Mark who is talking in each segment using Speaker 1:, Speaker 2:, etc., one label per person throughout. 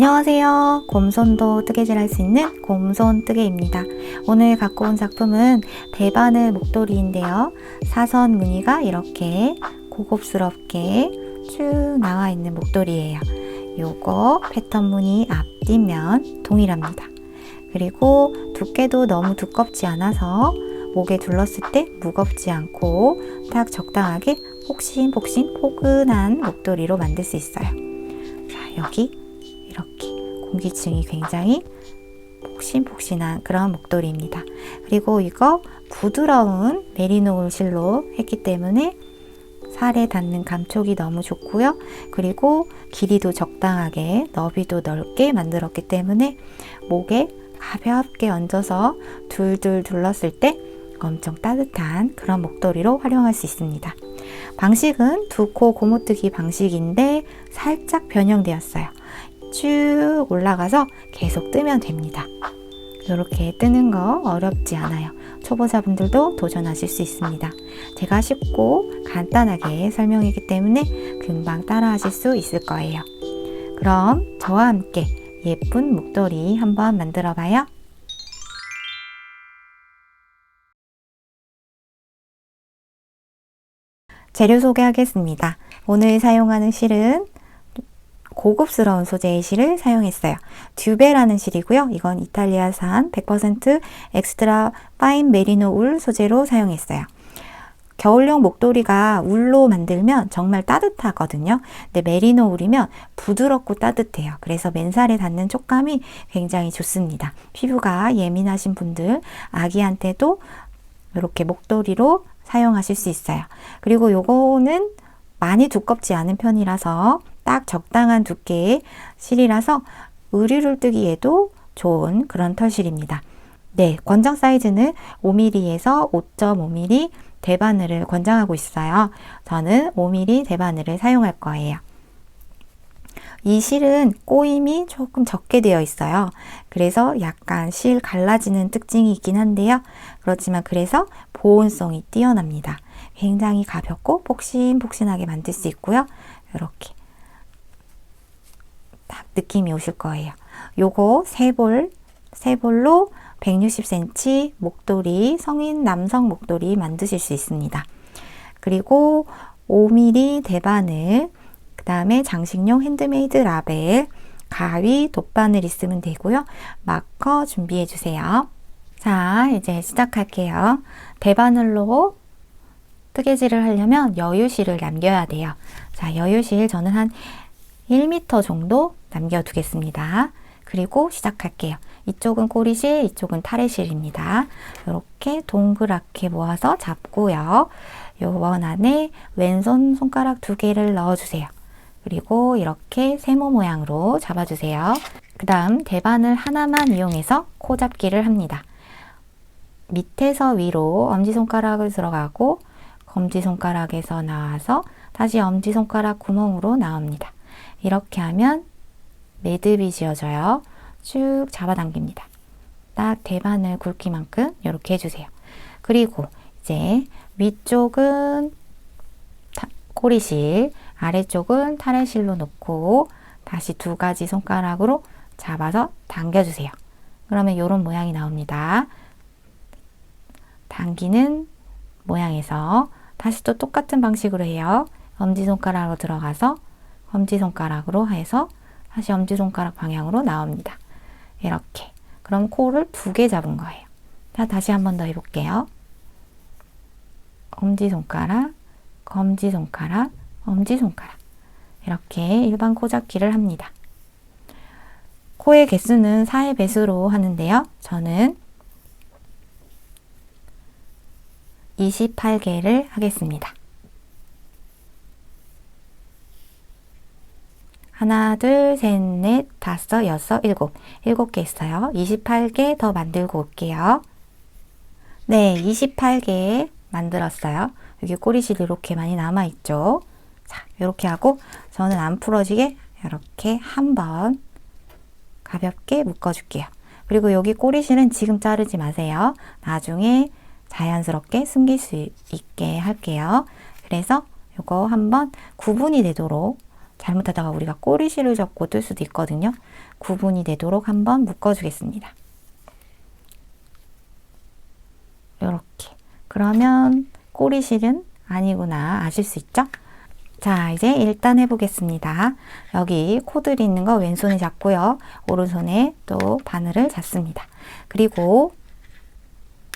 Speaker 1: 안녕하세요. 곰손도 뜨개질 할 수 있는 곰손 뜨개입니다. 오늘 갖고 온 작품은 대바늘 목도리인데요. 사선 무늬가 이렇게 고급스럽게 쭉 나와 있는 목도리예요. 요거 패턴 무늬 앞뒷면 동일합니다. 그리고 두께도 너무 두껍지 않아서 목에 둘렀을 때 무겁지 않고 딱 적당하게 폭신폭신 포근한 목도리로 만들 수 있어요. 자, 여기 이렇게 공기층이 굉장히 폭신폭신한 그런 목도리입니다. 그리고 이거 부드러운 메리노 울 실로 했기 때문에 살에 닿는 감촉이 너무 좋고요. 그리고 길이도 적당하게 너비도 넓게 만들었기 때문에 목에 가볍게 얹어서 둘둘 둘렀을 때 엄청 따뜻한 그런 목도리로 활용할 수 있습니다. 방식은 두 코 고무뜨기 방식인데 살짝 변형되었어요. 쭉 올라가서 계속 뜨면 됩니다. 이렇게 뜨는 거 어렵지 않아요. 초보자분들도 도전하실 수 있습니다. 제가 쉽고 간단하게 설명했기 때문에 금방 따라 하실 수 있을 거예요. 그럼 저와 함께 예쁜 목도리 한번 만들어 봐요. 재료 소개하겠습니다. 오늘 사용하는 실은 고급스러운 소재의 실을 사용했어요. 듀베라는 실이고요. 이건 이탈리아산 100% 엑스트라 파인 메리노 울 소재로 사용했어요. 겨울용 목도리가 울로 만들면 정말 따뜻하거든요. 근데 메리노 울이면 부드럽고 따뜻해요. 그래서 맨살에 닿는 촉감이 굉장히 좋습니다. 피부가 예민하신 분들, 아기한테도 이렇게 목도리로 사용하실 수 있어요. 그리고 요거는 많이 두껍지 않은 편이라서 딱 적당한 두께의 실이라서 의류를 뜨기에도 좋은 그런 털실입니다. 네, 권장 사이즈는 5mm에서 5.5mm 대바늘을 권장하고 있어요. 저는 5mm 대바늘을 사용할 거예요. 이 실은 꼬임이 조금 적게 되어 있어요. 그래서 약간 실 갈라지는 특징이 있긴 한데요. 그렇지만 그래서 보온성이 뛰어납니다. 굉장히 가볍고 폭신폭신하게 만들 수 있고요. 이렇게 딱 느낌이 오실 거예요. 요거 세 볼로 160cm 목도리, 성인 남성 목도리 만드실 수 있습니다. 그리고 5mm 대바늘, 그 다음에 장식용 핸드메이드 라벨, 가위, 돗바늘 있으면 되고요. 마커 준비해 주세요. 자, 이제 시작할게요. 대바늘로 뜨개질을 하려면 여유실을 남겨야 돼요. 자, 여유실 저는 한 1m 정도 남겨두겠습니다. 그리고 시작할게요. 이쪽은 꼬리실, 이쪽은 타래실입니다. 이렇게 동그랗게 모아서 잡고요. 요 원 안에 왼손 손가락 2개를 넣어주세요. 그리고 이렇게 세모 모양으로 잡아주세요. 그 다음 대바늘 하나만 이용해서 코 잡기를 합니다. 밑에서 위로 엄지손가락을 들어가고 검지손가락에서 나와서 다시 엄지손가락 구멍으로 나옵니다. 이렇게 하면 매듭이 지어져요. 쭉 잡아당깁니다. 딱 대바늘 굵기만큼 이렇게 해주세요. 그리고 이제 위쪽은 꼬리실, 아래쪽은 타래실로 놓고 다시 2가지 손가락으로 잡아서 당겨주세요. 그러면 이런 모양이 나옵니다. 당기는 모양에서 다시 또 똑같은 방식으로 해요. 엄지손가락으로 들어가서 엄지손가락으로 해서 다시 엄지손가락 방향으로 나옵니다. 이렇게. 그럼 코를 2개 잡은 거예요. 자, 다시 한 번 더 해볼게요. 엄지손가락, 검지손가락, 엄지손가락. 이렇게 일반 코 잡기를 합니다. 코의 개수는 4의 배수로 하는데요. 저는 28개를 하겠습니다. 하나, 둘, 셋, 넷, 다섯, 여섯, 일곱. 7개 있어요. 28개 더 만들고 올게요. 네, 28개 만들었어요. 여기 꼬리실 이렇게 많이 남아있죠. 자, 이렇게 하고 저는 안 풀어지게 이렇게 한번 가볍게 묶어줄게요. 그리고 여기 꼬리실은 지금 자르지 마세요. 나중에 자연스럽게 숨길 수 있게 할게요. 그래서 이거 한번 구분이 되도록 잘못하다가 우리가 꼬리실을 접고 뜰 수도 있거든요. 구분이 되도록 한번 묶어주겠습니다. 이렇게. 그러면 꼬리실은 아니구나 아실 수 있죠? 자, 이제 일단 해보겠습니다. 여기 코들 있는 거 왼손에 잡고요. 오른손에 또 바늘을 잡습니다. 그리고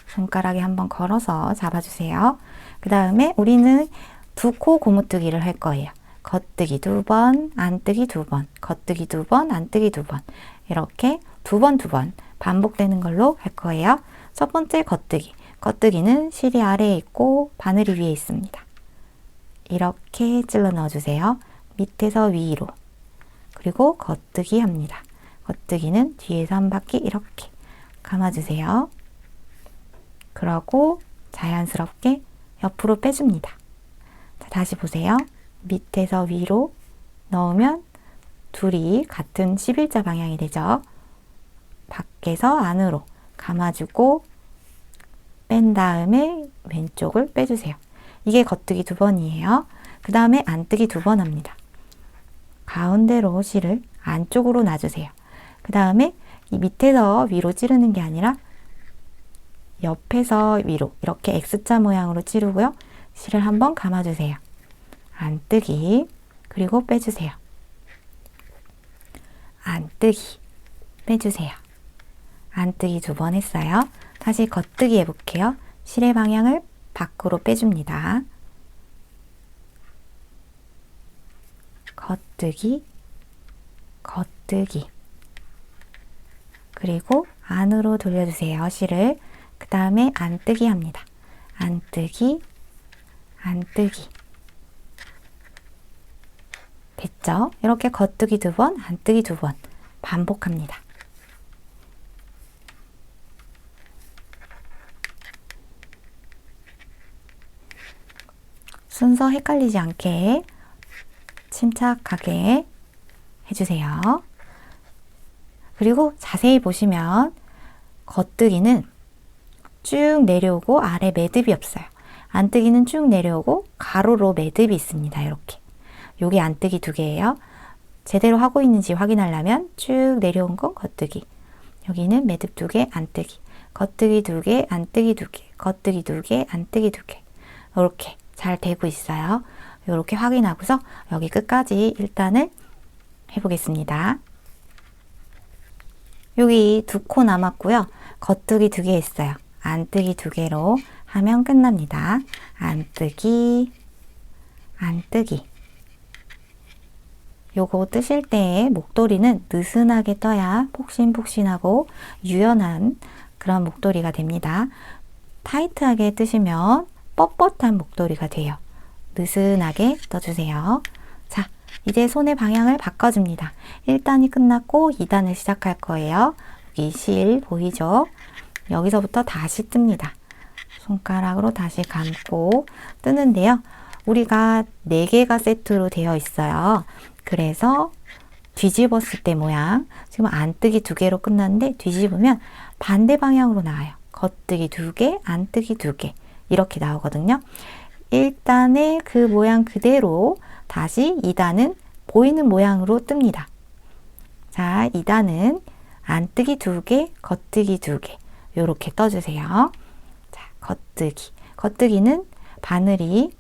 Speaker 1: 손가락에 한번 걸어서 잡아주세요. 그 다음에 우리는 두 코 고무뜨기를 할 거예요. 겉뜨기 2번, 안뜨기 2번, 겉뜨기 2번, 안뜨기 2번. 이렇게 두 번 반복되는 걸로 할 거예요. 첫 번째 겉뜨기. 겉뜨기는 실이 아래에 있고 바늘이 위에 있습니다. 이렇게 찔러 넣어주세요. 밑에서 위로. 그리고 겉뜨기 합니다. 겉뜨기는 뒤에서 한 바퀴 이렇게 감아주세요. 그러고 자연스럽게 옆으로 빼줍니다. 자, 다시 보세요. 밑에서 위로 넣으면 둘이 같은 11자 방향이 되죠. 밖에서 안으로 감아주고 뺀 다음에 왼쪽을 빼주세요. 이게 겉뜨기 2번이에요. 그 다음에 안뜨기 2번 합니다. 가운데로 실을 안쪽으로 놔주세요. 그 다음에 이 밑에서 위로 찌르는 게 아니라 옆에서 위로 이렇게 X자 모양으로 찌르고요. 실을 한번 감아주세요. 안뜨기 그리고 빼주세요. 안뜨기 빼주세요. 안뜨기 2번 했어요. 다시 겉뜨기 해볼게요. 실의 방향을 밖으로 빼줍니다. 겉뜨기, 겉뜨기. 그리고 안으로 돌려주세요. 실을. 그 다음에 안뜨기 합니다. 안뜨기, 안뜨기. 됐죠? 이렇게 겉뜨기 2번, 안뜨기 2번 반복합니다. 순서 헷갈리지 않게 침착하게 해주세요. 그리고 자세히 보시면 겉뜨기는 쭉 내려오고 아래 매듭이 없어요. 안뜨기는 쭉 내려오고 가로로 매듭이 있습니다. 이렇게. 요게 안뜨기 2개예요. 제대로 하고 있는지 확인하려면 쭉 내려온 건 겉뜨기. 여기는 매듭 2개, 안뜨기. 겉뜨기 2개, 안뜨기 2개. 겉뜨기 2개, 안뜨기 2개. 이렇게 잘 되고 있어요. 이렇게 확인하고서 여기 끝까지 일단은 해보겠습니다. 여기 2코 남았고요. 겉뜨기 2개 있어요. 안뜨기 2개로 하면 끝납니다. 안뜨기, 안뜨기. 요거 뜨실 때 목도리는 느슨하게 떠야 폭신폭신하고 유연한 그런 목도리가 됩니다. 타이트하게 뜨시면 뻣뻣한 목도리가 돼요. 느슨하게 떠주세요. 자, 이제 손의 방향을 바꿔줍니다. 1단이 끝났고 2단을 시작할 거예요. 여기 실 보이죠? 여기서부터 다시 뜹니다. 손가락으로 다시 감고 뜨는데요. 우리가 4개가 세트로 되어 있어요. 그래서 뒤집었을 때 모양, 지금 안뜨기 2개로 끝났는데 뒤집으면 반대 방향으로 나와요. 겉뜨기 2개, 안뜨기 2개 이렇게 나오거든요. 1단의 그 모양 그대로 다시 2단은 보이는 모양으로 뜹니다. 자, 2단은 안뜨기 2개, 겉뜨기 2개 이렇게 떠주세요. 자, 겉뜨기. 겉뜨기는 바늘이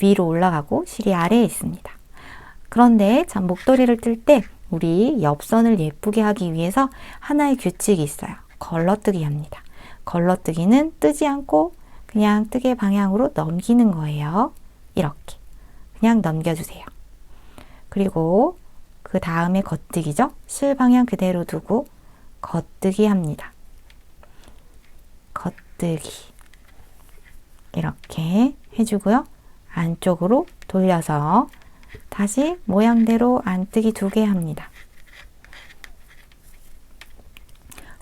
Speaker 1: 위로 올라가고 실이 아래에 있습니다. 그런데 참 목도리를 뜰 때 우리 옆선을 예쁘게 하기 위해서 하나의 규칙이 있어요. 걸러뜨기 합니다. 걸러뜨기는 뜨지 않고 그냥 뜨개 방향으로 넘기는 거예요. 이렇게 그냥 넘겨주세요. 그리고 그 다음에 겉뜨기죠. 실 방향 그대로 두고 겉뜨기 합니다. 겉뜨기 이렇게 해주고요. 안쪽으로 돌려서 다시 모양대로 안뜨기 2개 합니다.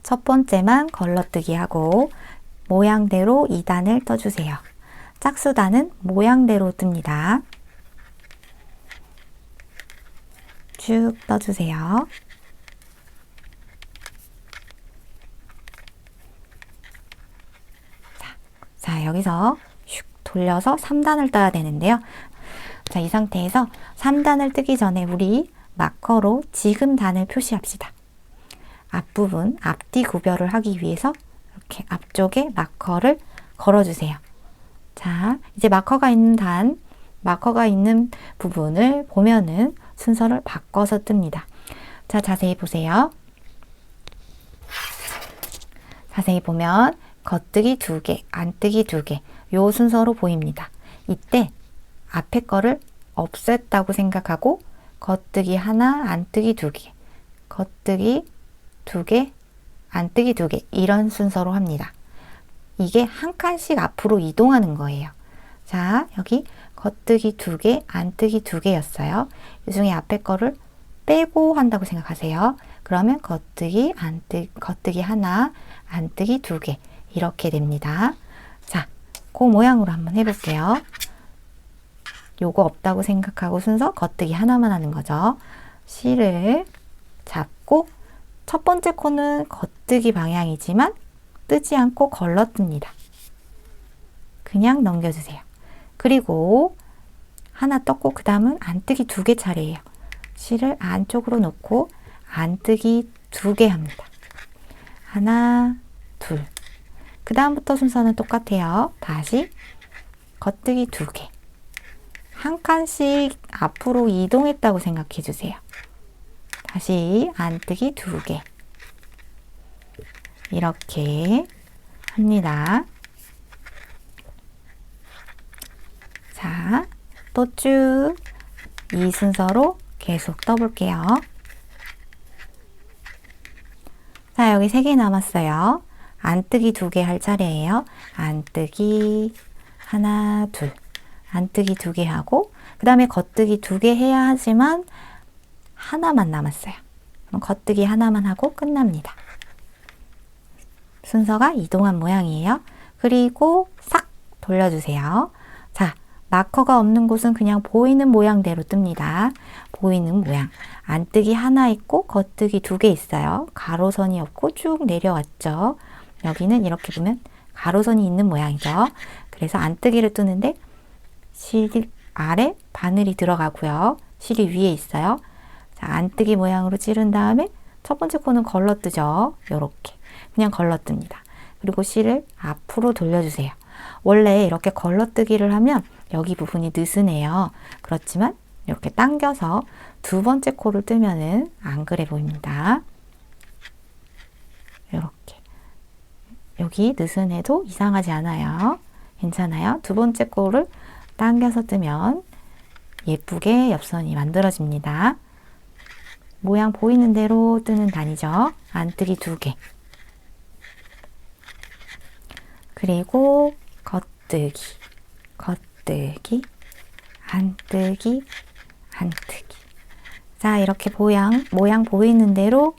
Speaker 1: 첫 번째만 걸러뜨기 하고 모양대로 2단을 떠주세요. 짝수단은 모양대로 뜹니다. 쭉 떠주세요. 자, 여기서 슉 돌려서 3단을 떠야 되는데요. 자, 이 상태에서 3단을 뜨기 전에 우리 마커로 지금 단을 표시합시다. 앞부분, 앞뒤 구별을 하기 위해서 이렇게 앞쪽에 마커를 걸어주세요. 자, 이제 마커가 있는 부분을 보면은 순서를 바꿔서 뜹니다. 자, 자세히 보세요. 자세히 보면 겉뜨기 2개, 안뜨기 2개, 요 순서로 보입니다. 이때 앞에 거를 없앴다고 생각하고 겉뜨기 하나, 안뜨기 2개, 겉뜨기 2개, 안뜨기 2개 이런 순서로 합니다. 이게 한 칸씩 앞으로 이동하는 거예요. 자, 여기 겉뜨기 2개, 안뜨기 2개였어요. 이 중에 앞에 거를 빼고 한다고 생각하세요. 그러면 겉뜨기 하나, 안뜨기 2개 이렇게 됩니다. 자, 그 모양으로 한번 해볼게요. 요거 없다고 생각하고 순서 겉뜨기 하나만 하는 거죠. 실을 잡고 첫 번째 코는 겉뜨기 방향이지만 뜨지 않고 걸러뜹니다. 그냥 넘겨주세요. 그리고 하나 떴고 그 다음은 안뜨기 2개 차례예요. 실을 안쪽으로 놓고 안뜨기 2개 합니다. 하나, 둘. 그 다음부터 순서는 똑같아요. 다시 겉뜨기 2개. 한 칸씩 앞으로 이동했다고 생각해 주세요. 다시 안뜨기 2개. 이렇게 합니다. 자, 또 쭉 이 순서로 계속 떠볼게요. 자, 여기 3개 남았어요. 안뜨기 2개 할 차례예요. 안뜨기 하나, 둘. 안뜨기 2개 하고 그 다음에 겉뜨기 2개 해야 하지만 하나만 남았어요. 그럼 겉뜨기 하나만 하고 끝납니다. 순서가 이동한 모양이에요. 그리고 싹 돌려주세요. 자, 마커가 없는 곳은 그냥 보이는 모양대로 뜹니다. 보이는 모양. 안뜨기 하나 있고 겉뜨기 2개 있어요. 가로선이 없고 쭉 내려왔죠. 여기는 이렇게 보면 가로선이 있는 모양이죠. 그래서 안뜨기를 뜨는데 실 아래 바늘이 들어가고요. 실이 위에 있어요. 자, 안뜨기 모양으로 찌른 다음에 첫 번째 코는 걸러뜨죠. 요렇게 그냥 걸러뜹니다. 그리고 실을 앞으로 돌려주세요. 원래 이렇게 걸러뜨기를 하면 여기 부분이 느슨해요. 그렇지만 이렇게 당겨서 두 번째 코를 뜨면은 안 그래 보입니다. 이렇게 여기 느슨해도 이상하지 않아요. 괜찮아요. 두 번째 코를 당겨서 뜨면 예쁘게 옆선이 만들어집니다. 모양 보이는 대로 뜨는 단이죠. 안뜨기 2개. 그리고 겉뜨기, 겉뜨기, 안뜨기, 안뜨기. 자, 이렇게 모양 보이는 대로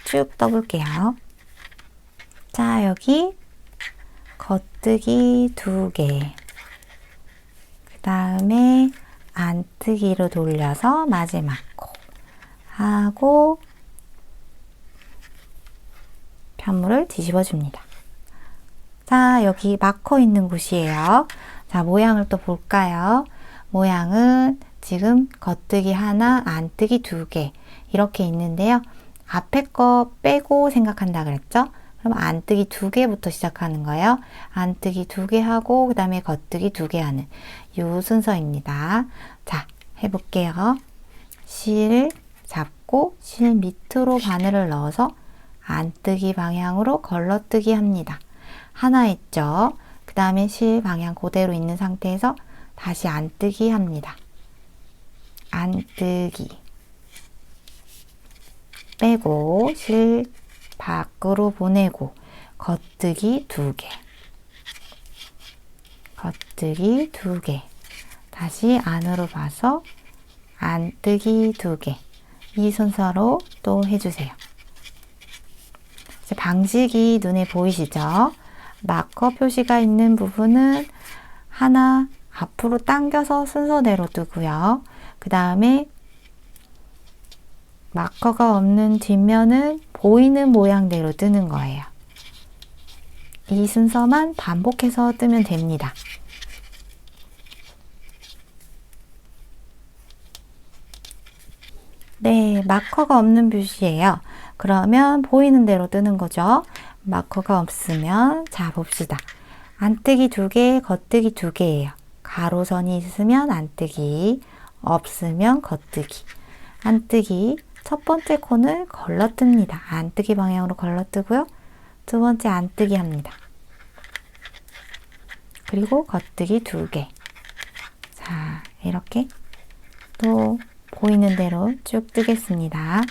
Speaker 1: 쭉 떠볼게요. 자, 여기 겉뜨기 2개. 그 다음에 안뜨기로 돌려서 마지막 코 하고 편물을 뒤집어 줍니다. 자, 여기 마커 있는 곳이에요. 자, 모양을 또 볼까요? 모양은 지금 겉뜨기 하나, 안뜨기 2개 이렇게 있는데요. 앞에 거 빼고 생각한다 그랬죠? 그럼 안뜨기 2개부터 시작하는 거예요. 안뜨기 2개 하고 그 다음에 겉뜨기 2개 하는 이 순서입니다. 자, 해볼게요. 실 잡고 실 밑으로 바늘을 넣어서 안뜨기 방향으로 걸러뜨기 합니다. 하나 있죠. 그 다음에 실 방향 그대로 있는 상태에서 다시 안뜨기 합니다. 안뜨기 빼고 실 밖으로 보내고 겉뜨기 2개 겉뜨기 2개 다시 안으로 봐서 안뜨기 2개 이 순서로 또 해주세요. 이제 방식이 눈에 보이시죠? 마커 표시가 있는 부분은 하나 앞으로 당겨서 순서대로 뜨고요. 그 다음에 마커가 없는 뒷면은 보이는 모양대로 뜨는 거예요. 이 순서만 반복해서 뜨면 됩니다. 네, 마커가 없는 뷰시예요. 그러면 보이는 대로 뜨는 거죠. 마커가 없으면 자 봅시다. 안뜨기 2개, 겉뜨기 2개예요. 가로선이 있으면 안뜨기, 없으면 겉뜨기. 안뜨기 첫 번째 콘을 걸러뜹니다. 안뜨기 방향으로 걸러뜨고요. 두 번째 안뜨기 합니다. 그리고 겉뜨기 2개. 자, 이렇게 또 보이는 대로 쭉 뜨겠습니다.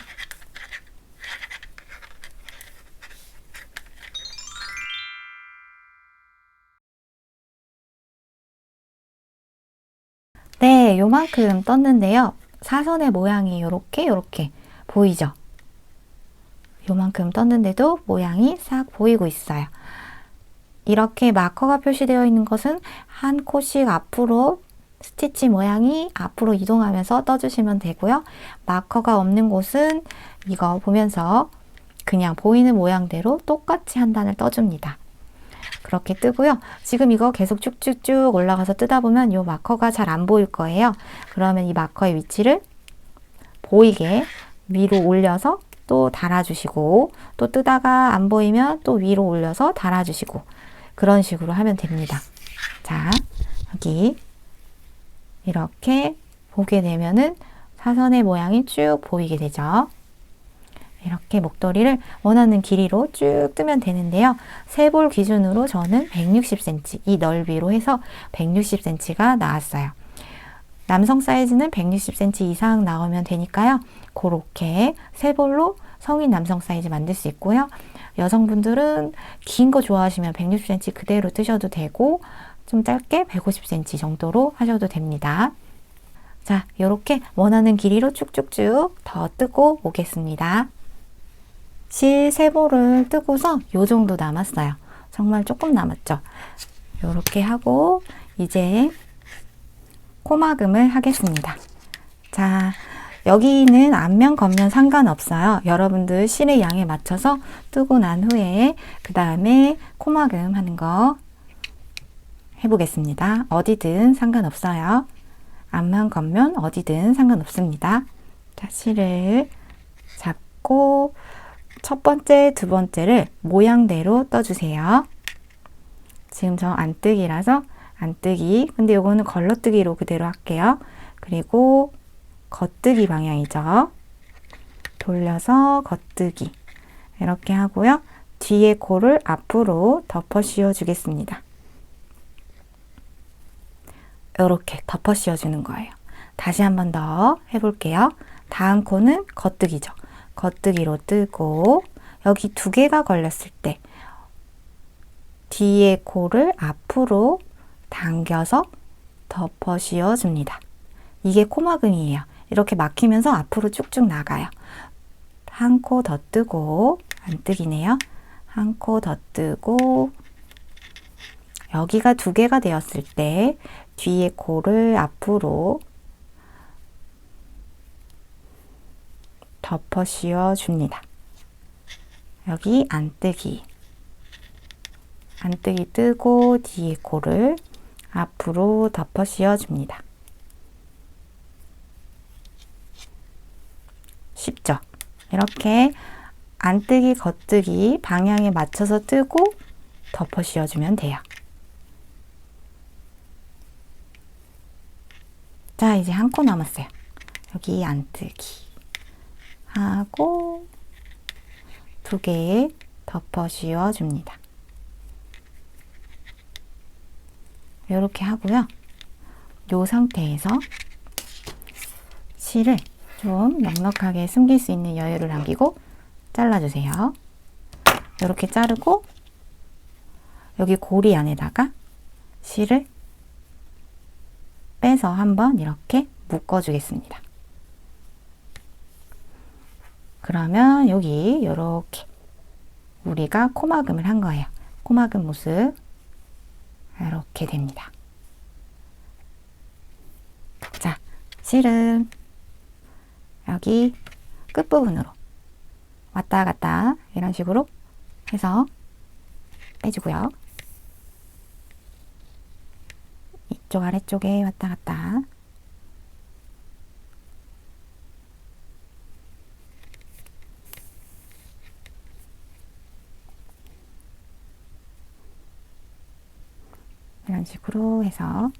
Speaker 1: 네, 요만큼 떴는데요. 사선의 모양이 요렇게 보이죠? 요만큼 떴는데도 모양이 싹 보이고 있어요. 이렇게 마커가 표시되어 있는 것은 한 코씩 앞으로 스티치 모양이 앞으로 이동하면서 떠주시면 되고요. 마커가 없는 곳은 이거 보면서 그냥 보이는 모양대로 똑같이 한 단을 떠줍니다. 그렇게 뜨고요. 지금 이거 계속 쭉쭉쭉 올라가서 뜨다 보면 이 마커가 잘 안 보일 거예요. 그러면 이 마커의 위치를 보이게 위로 올려서 또 달아주시고, 또 뜨다가 안 보이면 또 위로 올려서 달아주시고, 그런 식으로 하면 됩니다. 자, 여기 이렇게 보게 되면은 사선의 모양이 쭉 보이게 되죠. 이렇게 목도리를 원하는 길이로 쭉 뜨면 되는데요. 세 볼 기준으로 저는 160cm, 이 넓이로 해서 160cm가 나왔어요. 남성 사이즈는 160cm 이상 나오면 되니까요. 그렇게 세 볼로 성인 남성 사이즈 만들 수 있고요. 여성분들은 긴 거 좋아하시면 160cm 그대로 뜨셔도 되고, 좀 짧게 150cm 정도로 하셔도 됩니다. 자, 이렇게 원하는 길이로 쭉쭉쭉 더 뜨고 오겠습니다. 실 3볼을 뜨고서 요 정도 남았어요. 정말 조금 남았죠. 이렇게 하고 이제 코막음을 하겠습니다. 자, 여기는 앞면 겉면 상관없어요. 여러분들 실의 양에 맞춰서 뜨고 난 후에 그 다음에 코막음 하는 거 해보겠습니다. 어디든 상관없어요. 앞면 겉면 어디든 상관없습니다. 자, 실을 잡고 첫 번째, 두 번째를 모양대로 떠주세요. 지금 저 안뜨기라서 안뜨기, 근데 요거는 걸러뜨기로 그대로 할게요. 그리고 겉뜨기 방향이죠. 돌려서 겉뜨기 이렇게 하고요. 뒤에 코를 앞으로 덮어 씌워 주겠습니다. 이렇게 덮어 씌워 주는 거예요. 다시 한 번 더 해볼게요. 다음 코는 겉뜨기죠. 겉뜨기로 뜨고 여기 2개가 걸렸을 때 뒤에 코를 앞으로 당겨서 덮어 씌워 줍니다. 이게 코막음이에요. 이렇게 막히면서 앞으로 쭉쭉 나가요. 한 코 더 뜨고, 안 뜨기네요. 한 코 더 뜨고, 여기가 2개가 되었을 때 뒤에 코를 앞으로 덮어 씌워 줍니다. 여기 안뜨기. 안뜨기 뜨고 뒤에 코를 앞으로 덮어 씌워 줍니다. 쉽죠? 이렇게 안뜨기, 겉뜨기 방향에 맞춰서 뜨고 덮어 씌워주면 돼요. 자, 이제 한 코 남았어요. 여기 안뜨기 하고 2개 덮어 씌워줍니다. 이렇게 하고요. 이 상태에서 실을 좀 넉넉하게 숨길 수 있는 여유를 남기고 잘라주세요. 이렇게 자르고 여기 고리 안에다가 실을 빼서 한번 이렇게 묶어주겠습니다. 그러면 여기 이렇게 우리가 코막음을 한 거예요. 코막음 모습 이렇게 됩니다. 자, 실은 여기 끝부분으로 왔다 갔다 이런 식으로 해서 빼주고요. 이쪽 아래쪽에 왔다 갔다. 식으로 해서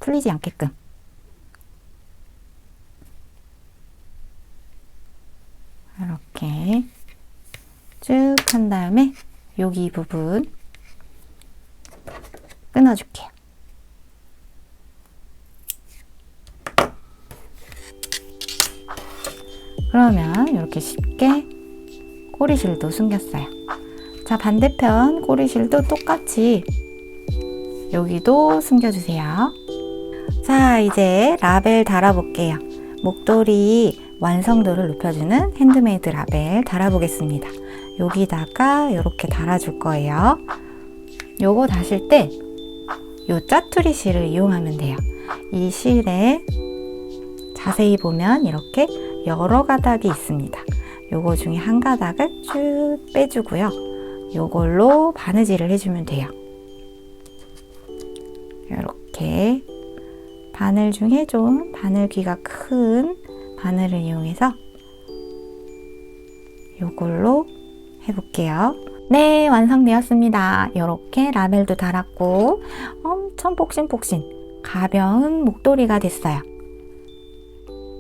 Speaker 1: 풀리지 않게끔 이렇게 쭉 한 다음에 여기 부분 끊어줄게요. 그러면 이렇게 쉽게 꼬리실도 숨겼어요. 자, 반대편 꼬리실도 똑같이 여기도 숨겨주세요. 자, 이제 라벨 달아볼게요. 목도리 완성도를 높여주는 핸드메이드 라벨 달아보겠습니다. 여기다가 이렇게 달아줄 거예요. 요거 다실 때 요 짜투리 실을 이용하면 돼요. 이 실에 자세히 보면 이렇게 여러 가닥이 있습니다. 요거 중에 한 가닥을 쭉 빼주고요. 요걸로 바느질을 해주면 돼요. 이렇게 바늘 중에 좀 바늘 귀가 큰 바늘을 이용해서 요걸로 해볼게요. 네, 완성되었습니다. 이렇게 라벨도 달았고 엄청 폭신폭신 가벼운 목도리가 됐어요.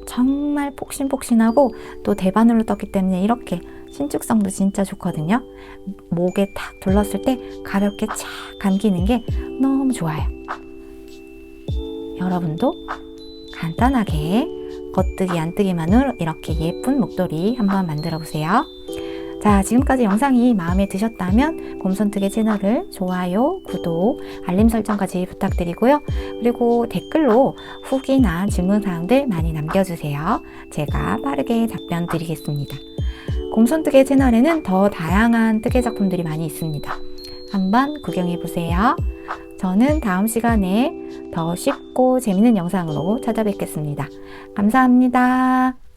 Speaker 1: 정말 폭신폭신하고 또 대바늘로 떴기 때문에 이렇게 신축성도 진짜 좋거든요. 목에 탁 둘렀을 때 가볍게 착 감기는 게 너무 좋아요. 여러분도 간단하게 겉뜨기 안뜨기만으로 이렇게 예쁜 목도리 한번 만들어 보세요. 자, 지금까지 영상이 마음에 드셨다면 곰손뜨개 채널을 좋아요, 구독, 알림 설정까지 부탁드리고요. 그리고 댓글로 후기나 질문사항들 많이 남겨주세요. 제가 빠르게 답변 드리겠습니다. 곰손뜨개 채널에는 더 다양한 뜨개 작품들이 많이 있습니다. 한번 구경해보세요. 저는 다음 시간에 더 쉽고 재밌는 영상으로 찾아뵙겠습니다. 감사합니다.